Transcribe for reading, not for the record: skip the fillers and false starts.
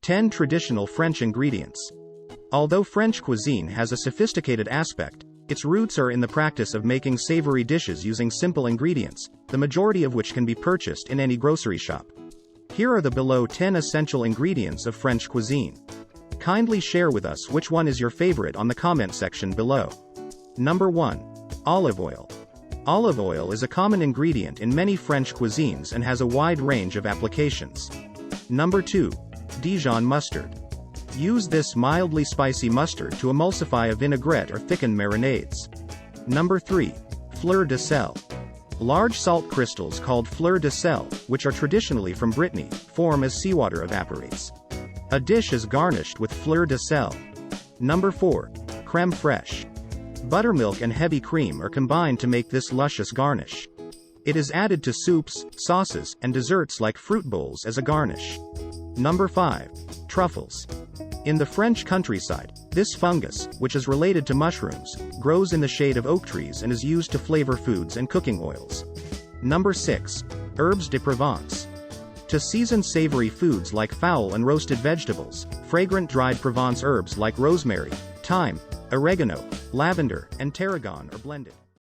10 Traditional French Ingredients. Although French cuisine has a sophisticated aspect, its roots are in the practice of making savory dishes using simple ingredients, the majority of which can be purchased in any grocery shop. Here are the below 10 essential ingredients of French cuisine. Kindly share with us which one is your favorite on the comment section below. Number 1. Olive oil. Olive oil is a common ingredient in many French cuisines and has a wide range of applications. Number 2. Dijon mustard. Use this mildly spicy mustard to emulsify a vinaigrette or thicken marinades. Number 3. Fleur de Sel. Large salt crystals called Fleur de Sel, which are traditionally from Brittany, form as seawater evaporates. A dish is garnished with Fleur de Sel. Number 4. Crème Fraîche. Buttermilk and heavy cream are combined to make this luscious garnish. It is added to soups, sauces, and desserts like fruit bowls as a garnish. Number 5. Truffles. In the French countryside, this fungus, which is related to mushrooms, grows in the shade of oak trees and is used to flavor foods and cooking oils. Number 6. Herbes de Provence. To season savory foods like fowl and roasted vegetables, fragrant dried Provence herbs like rosemary, thyme, oregano, lavender, and tarragon are blended.